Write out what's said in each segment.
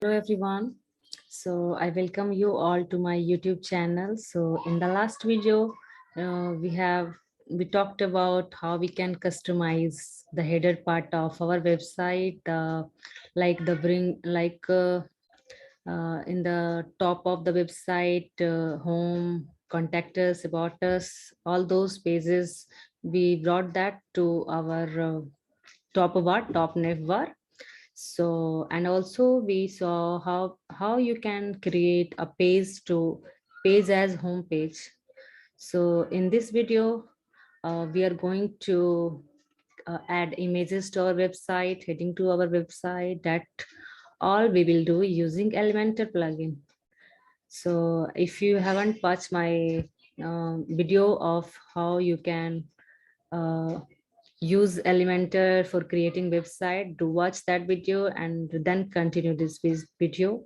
Hello everyone. So I welcome you all to my YouTube channel. So in the last video, we talked about how we can customize the header part of our website, like the bring like in the top of the website, home, contact us, about us, all those pages. We brought that to our top navbar. So, and also we saw how you can create a page as home page. So in this video, we are going to add images to our website, heading to our website. That all we will do using Elementor plugin. So if you haven't watched my video of how you can uh, use Elementor for creating website, do watch that video and then continue this video.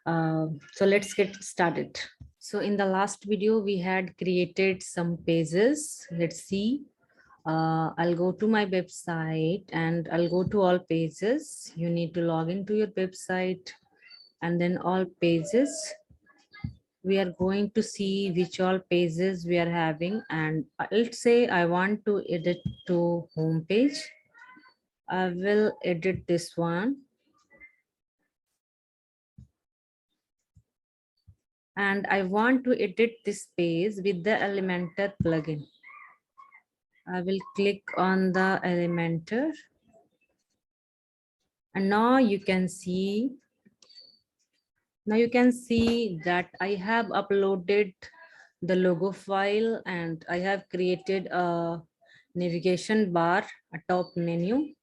So let's get started. So in the last video, we had created some pages. Let's see. I'll go to my website and I'll go to all pages. You need to log into your website and then all pages. We are going to see which all pages we are having, and let's say I want to edit to home page. I will edit this one. And I want to edit this page with the Elementor plugin. I will click on the Elementor. And now you can see that I have uploaded the logo file and I have created a navigation bar, a top menu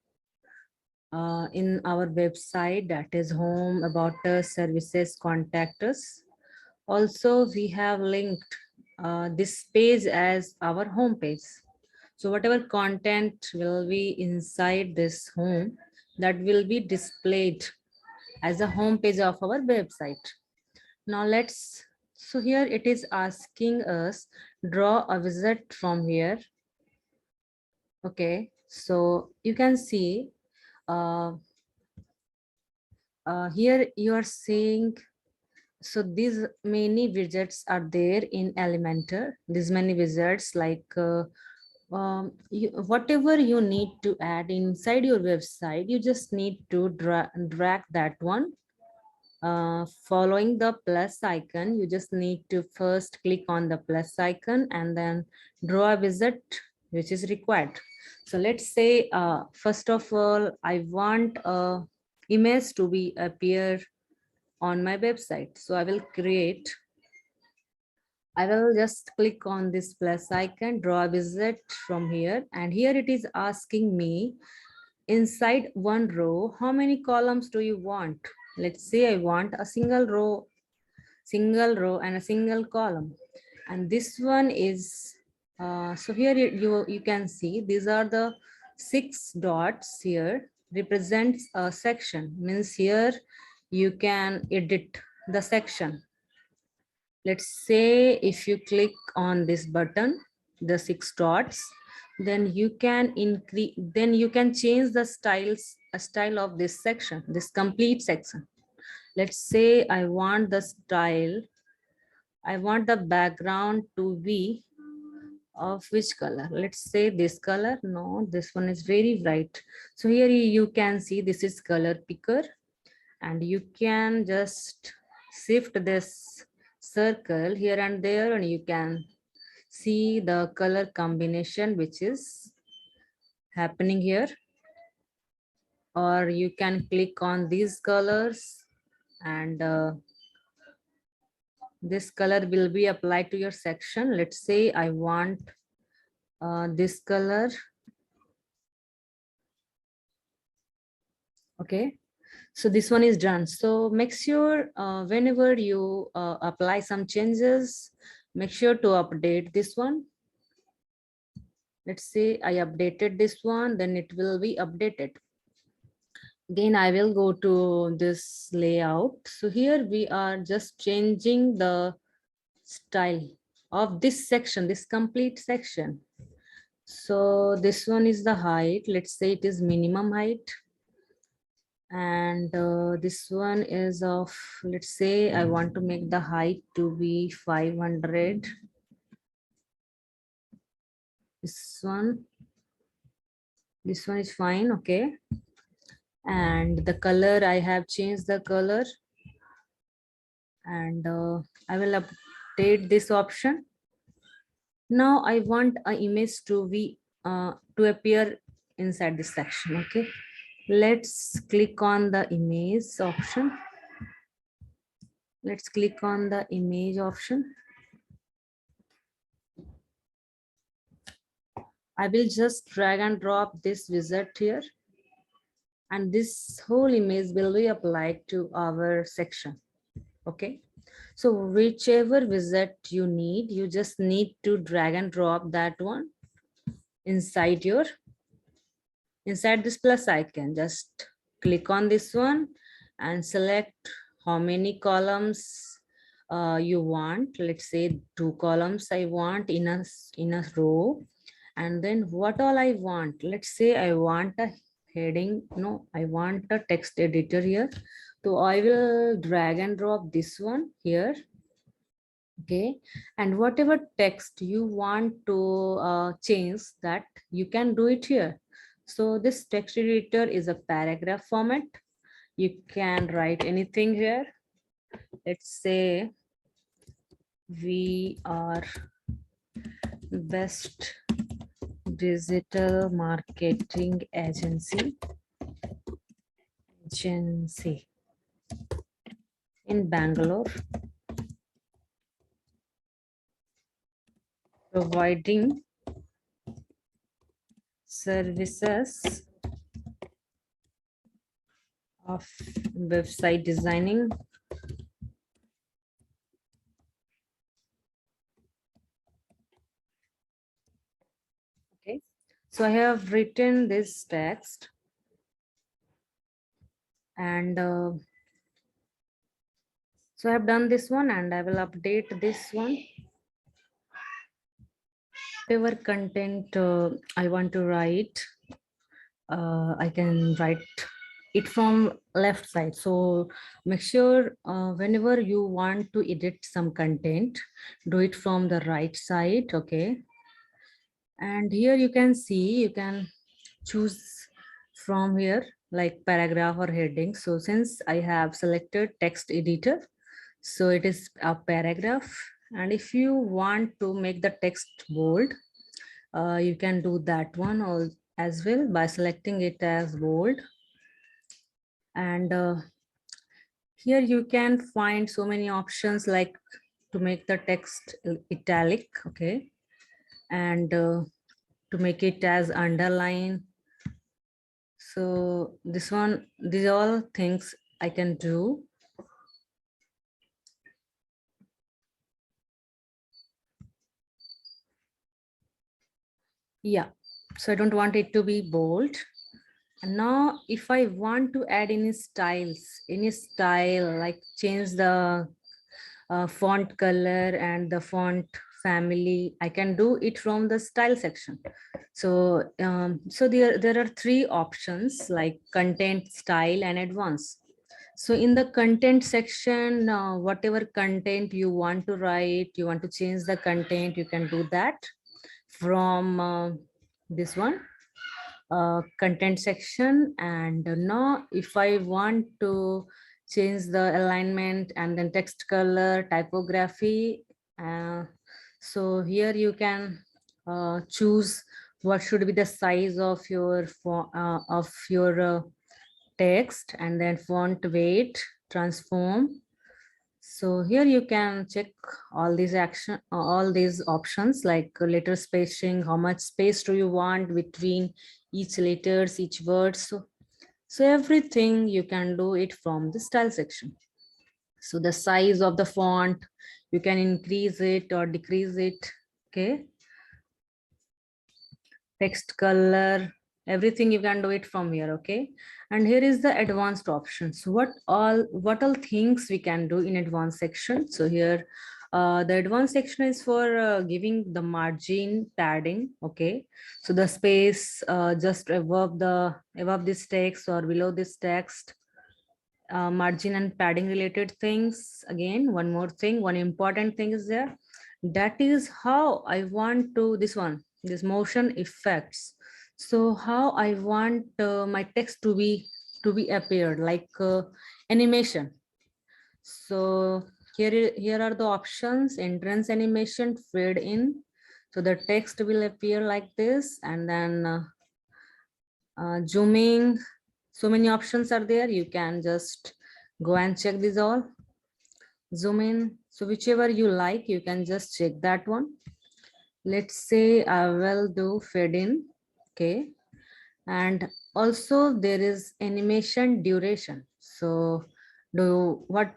in our website, that is home, about us, services, contact us. Also, we have linked this page as our home page. So whatever content will be inside this home, that will be displayed as a home page of our website. Now so here it is asking us draw a widget from here. Okay, so you can see here you are seeing, so these many widgets are there in Elementor. These many widgets, like whatever you need to add inside your website, you just need to drag that one. Following the plus icon, you just need to first click on the plus icon and then draw a widget which is required. So let's say, first of all, I want a image to be appear on my website. So I will just click on this plus icon, draw a widget from here, and here it is asking me inside one row, how many columns do you want? Let's say I want a single row and a single column. And this one is, so here you can see these are the 6 dots here represents a section, means here you can edit the section. Let's say if you click on this button, the 6 dots, then you can change the style of this section, this complete section. Let's say I want the style, I want the background to be of which color? Let's say this color. No, this one is very bright. So here you can see this is color picker, and you can just shift this circle here and there, and you can see the color combination which is happening here. Or you can click on these colors and this color will be applied to your section. Let's say I want this color. Okay, so this one is done. So make sure whenever you apply some changes, make sure to update this one. Let's say I updated this one, then it will be updated. Again, I will go to this layout. So here we are just changing the style of this section, this complete section. So this one is the height. Let's say it is minimum height. And this one is of, let's say I want to make the height to be 500. This one is fine. Okay. And the color, I have changed the color, and I will update this option. Now I want an image to be to appear inside this section. Okay, let's click on the image option. Let's click on the image option. I will just drag and drop this wizard here, and this whole image will be applied to our section. Okay, so whichever wizard you need, you just need to drag and drop that one inside inside this plus icon. Just click on this one and select how many columns you want. Let's say 2 columns I want in a row. And then what all I want, let's say I want a heading. No, I want a text editor here. So I will drag and drop this one here. Okay, and whatever text you want to change, that you can do it here. So this text editor is a paragraph format. You can write anything here. Let's say we are best digital marketing agency in Bangalore, providing services of website designing, okay. So I have written this text, and so I have done this one, and I will update this one. Whatever content I want to write, I can write it from left side. So make sure whenever you want to edit some content, do it from the right side. Okay. And here you can see, you can choose from here like paragraph or heading. So since I have selected text editor, so it is a paragraph. And if you want to make the text bold, you can do that one as well by selecting it as bold. And here you can find so many options, like to make the text italic, okay, and to make it as underline. So this one, these all things I can do. Yeah, so I don't want it to be bold. And now if I want to add any styles, any style, like change the font color and the font family, I can do it from the style section. So so there are 3 options, like content, style, and advanced. So in the content section, whatever content you want to write, you want to change the content, you can do that from this one content section. And now if I want to change the alignment and then text color, typography, so here you can choose what should be the size of your text, and then font weight, transform. So here you can check all these options, like letter spacing, how much space do you want between each letters, each word. So everything you can do it from the style section. So the size of the font, you can increase it or decrease it. Okay. Text color, everything you can do it from here. Okay. And here is the advanced options. What all things we can do in advanced section. So here the advanced section is for giving the margin padding. Okay, so the space just above this text or below this text, margin and padding related things. Again, one more thing, one important thing is there. That is how I want to, this motion effects. So how I want my text to be appeared like animation. So here are the options: entrance animation, fade in. So the text will appear like this, and then zooming. So many options are there. You can just go and check these all. Zoom in. So whichever you like, you can just check that one. Let's say I will do fade in. Okay. And also there is animation duration. So what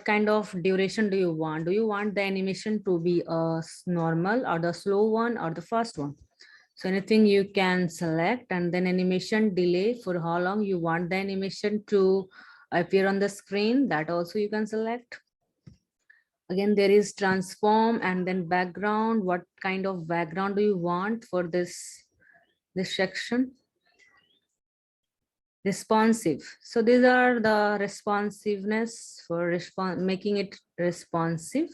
kind of duration do you want? Do you want the animation to be a normal or the slow one or the fast one? So anything you can select, and then animation delay, for how long you want the animation to appear on the screen, that also you can select. Again, there is transform, and then background. What kind of background do you want for this section? Responsive. So these are the responsiveness for making it responsive.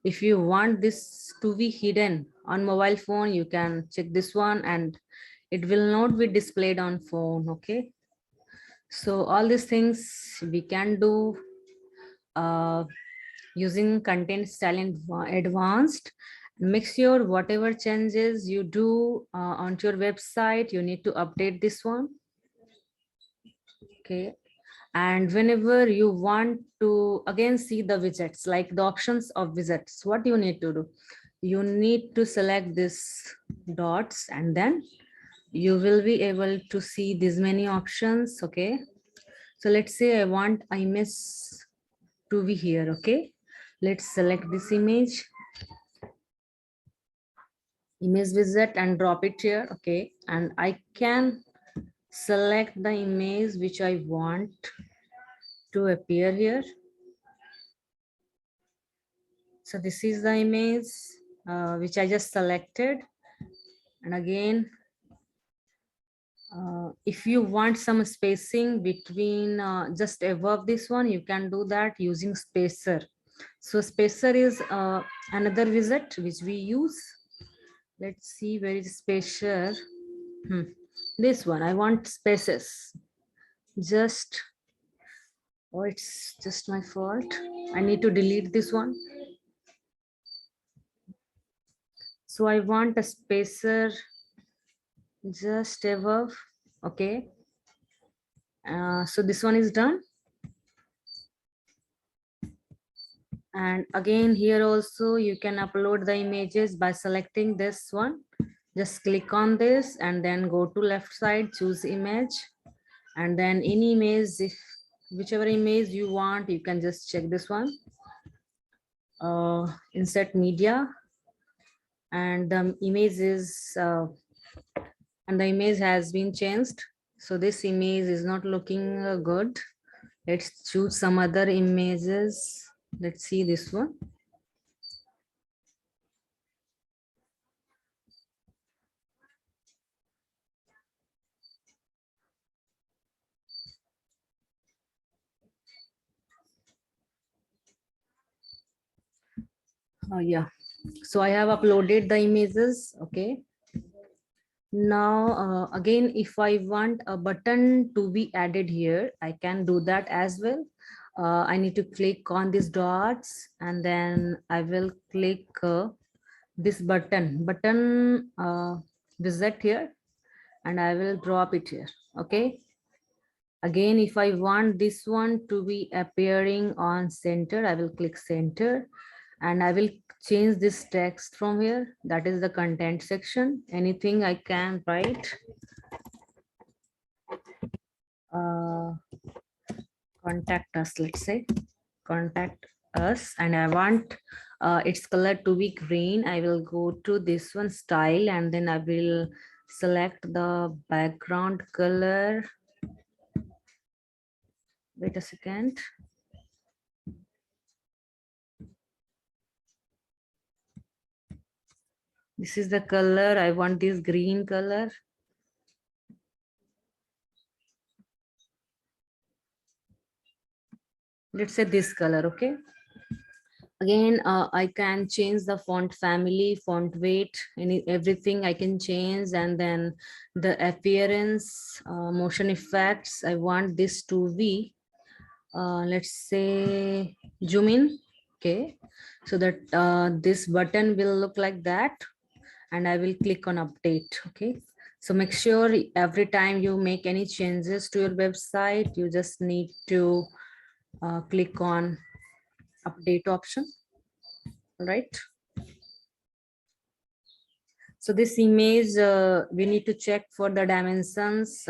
If you want this to be hidden on mobile phone, you can check this one and it will not be displayed on phone. Okay. So all these things we can do using content style in advanced. Make sure whatever changes you do onto your website, you need to update this one. Okay. And whenever you want to again see the widgets, like the options of widgets, what you need to do? You need to select this dots, and then you will be able to see these many options. Okay. So let's say I want image to be here. Okay. Let's select this image widget and drop it here. Okay. And I can select the image which I want to appear here. So this is the image which I just selected. And again, if you want some spacing between just above this one, you can do that using spacer. So spacer is another widget which we use. Let's see, where is spacer? This one, I want spaces. Just, oh, it's just my fault. I need to delete this one. So I want a spacer just above. Okay. So this one is done. And again, here also you can upload the images by selecting this one. Just click on this and then go to left side, choose image, and then any image, if whichever image you want, you can just check this one. Insert media, and the image is and the image has been changed. So this image is not looking good. Let's choose some other images. Let's see this one. Yeah, so I have uploaded the images. Okay. Now, again, if I want a button to be added here, I can do that as well. I need to click on these dots, and then I will click this button visit here, and I will drop it here. Okay. Again, if I want this one to be appearing on center, I will click center, and I will change this text from here. That is the content section. Anything I can write. Contact us, let's say. Contact us, and I want its color to be green. I will go to this one, style, and then I will select the background color. Wait a second. This is the color. I want this green color. let's say this color. Okay, again I can change the font family, font weight, everything I can change. And then the appearance, motion effects, I want this to be let's say zoom in. Okay, so that this button will look like that, and I will click on update. Okay, so make sure every time you make any changes to your website, you just need to click on update option. Right, so this image we need to check for the dimensions.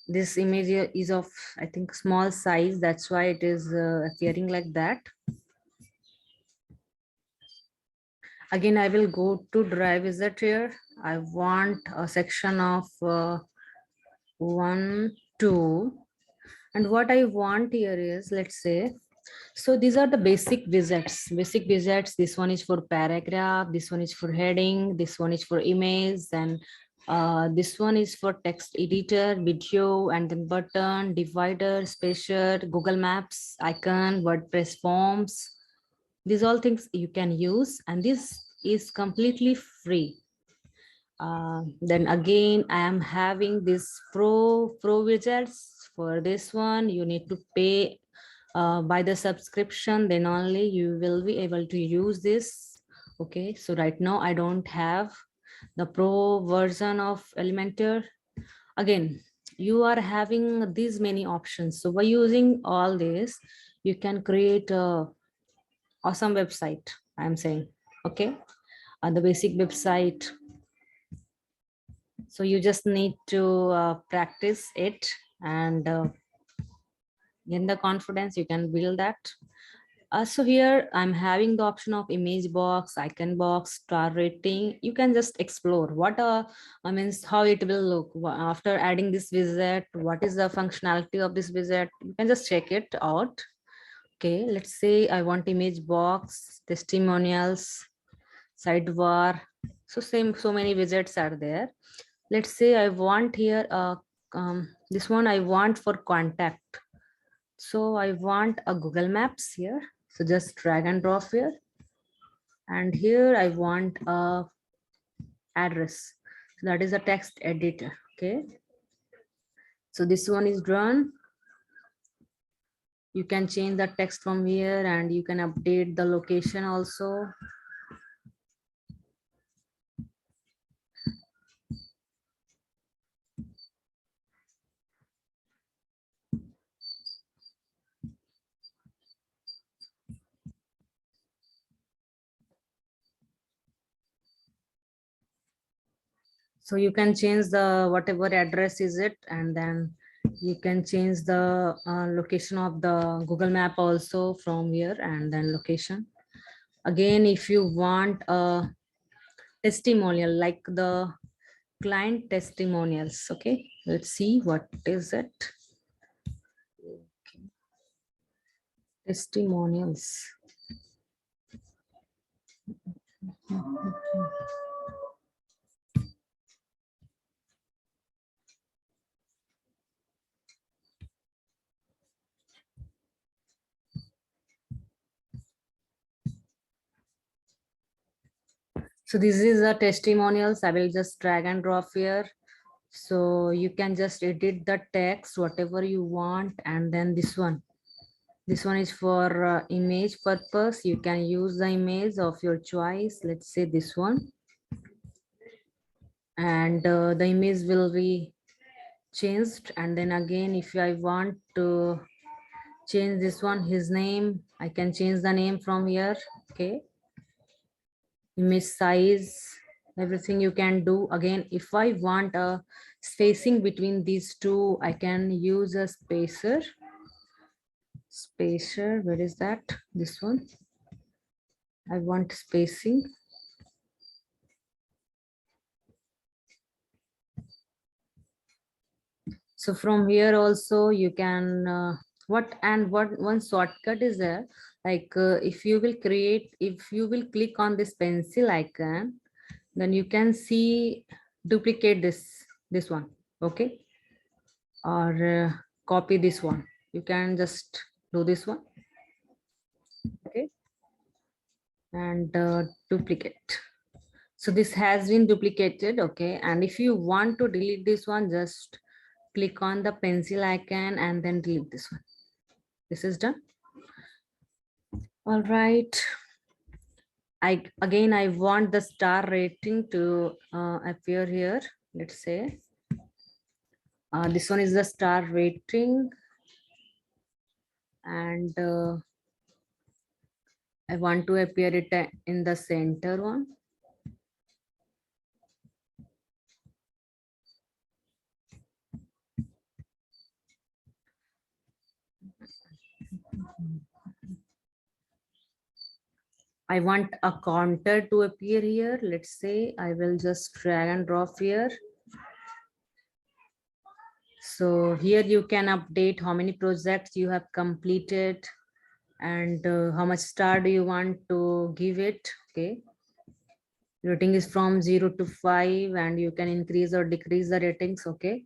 This image is of, I think, small size, that's why it is appearing like that. Again, I will go to drive wizard here. I want a section of 1 2, and what I want here is, let's say, so these are the basic widgets. This one is for paragraph, this one is for heading, this one is for image, and this one is for text editor, video, and then button, divider, spacer, Google Maps, icon, WordPress forms. These all things you can use, and this is completely free. Then again, I am having this pro widgets. For this one, you need to pay by the subscription, then only you will be able to use this. Okay, so right now I don't have the pro version of Elementor. Again, you are having these many options, so by using all this, you can create a awesome website, I'm saying. Okay, the basic website. So you just need to practice it and gain the confidence, you can build that. So here I'm having the option of image box, icon box, star rating. You can just explore what I means how it will look after adding this widget. What is the functionality of this widget? You can just check it out. Okay, let's say I want image box, testimonials, sidebar. So so many widgets are there. Let's say I want here this one I want for contact. So I want a Google Maps here. So just drag and drop here. And here I want a address. So that is a text editor. Okay. So this one is drawn. You can change the text from here, and you can update the location also. So you can change the whatever address is it, and then you can change the location of the Google Map also from here, and then location. Again, if you want a testimonial like the client testimonials, okay, let's see what is it. Testimonials. So this is a testimonials. I will just drag and drop here. So you can just edit the text, whatever you want. And then this one is for image purpose. You can use the image of your choice. Let's say this one. And the image will be changed. And then again, if I want to change this one, his name, I can change the name from here. Okay, image size, everything you can do. Again, if I want a spacing between these two, I can use a spacer. Where is that? This one. I want spacing. So from here also you can one shortcut is there, like if you will click on this pencil icon, then you can see duplicate this one. Okay, or copy this one. You can just do this one. Okay, and duplicate. So this has been duplicated. Okay, and if you want to delete this one, just click on the pencil icon and then delete this one. This is done. All right. I want the star rating to appear here. Let's say this one is the star rating, and I want to appear it in the center one. I want a counter to appear here. Let's say I will just drag and drop here. So here you can update how many projects you have completed and how much star do you want to give it. Okay. Rating is from 0 to 5 and you can increase or decrease the ratings. Okay.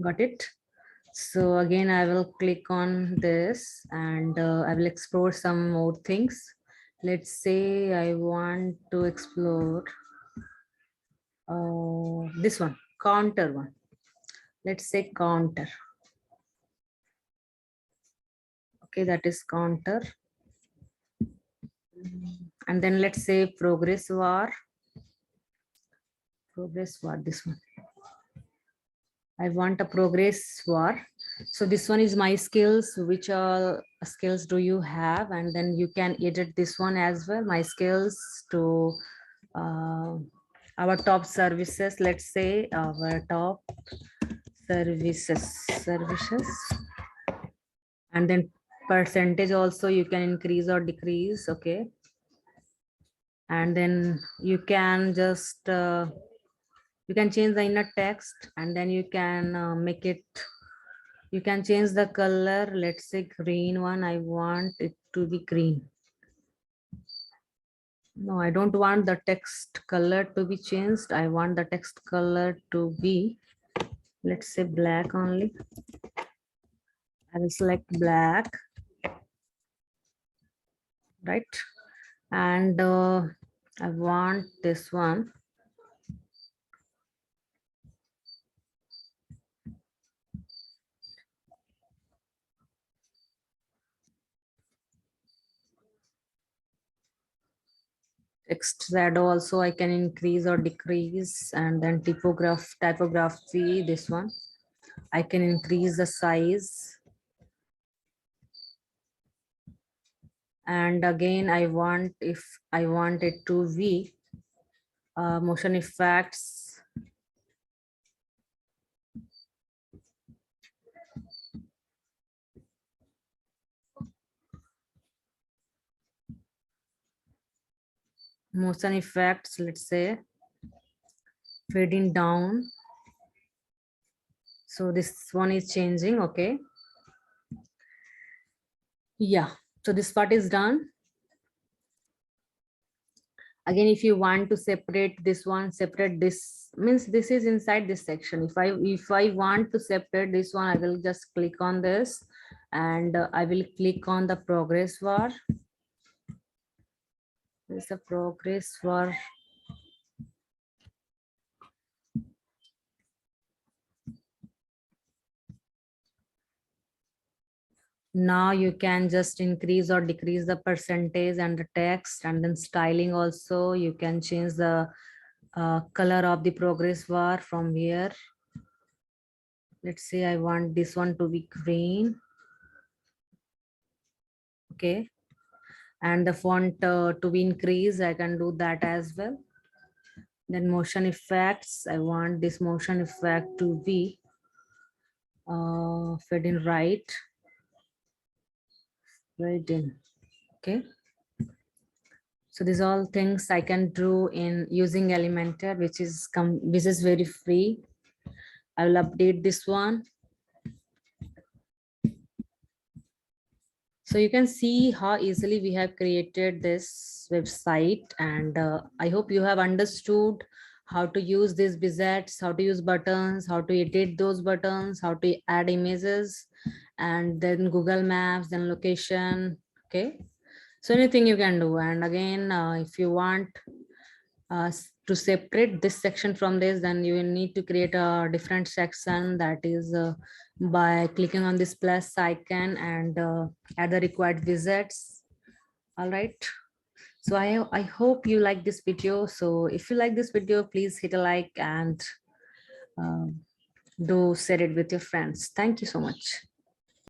Got it. So again, I will click on this and I will explore some more things. Let's say I want to explore this one, counter one. Let's say counter. Okay, that is counter. And then let's say progress bar. Progress bar, this one. I want a progress bar. So this one is my skills. Which all skills do you have? And then you can edit this one as well. My skills to our top services. Let's say our top services. And then percentage also you can increase or decrease. Okay. And then you can just you can change the inner text and then you can make it, you can change the color. Let's say green one. I want it to be green. No, I don't want the text color to be changed. I want the text color to be, let's say black only. I will select black, right? And I want this one. Text shadow also I can increase or decrease, and then typography, this one I can increase the size. And again, I want, if I want it to be motion effects. Motion effects, let's say fading down. So this one is changing. Okay. Yeah. So this part is done. Again, if you want to separate this one, separate this, means this is inside this section. If I want to separate this one, I will just click on this and I will click on the progress bar. There's a progress bar. Now you can just increase or decrease the percentage and the text, and then styling also. You can change the color of the progress bar from here. Let's say I want this one to be green. Okay. And the font to be increased, I can do that as well. Then motion effects, I want this motion effect to be fade in right in. Okay. So these all things I can do in using Elementor, which is very free. I will update this one. So you can see how easily we have created this website, and I hope you have understood how to use these widgets, how to use buttons, how to edit those buttons, how to add images, and then Google Maps, then location. Okay, so anything you can do. And again, if you want to separate this section from this, then you will need to create a different section, that is by clicking on this plus icon and add the required visits. All right, so I hope you like this video. So if you like this video, please hit a like and do share it with your friends. Thank you so much.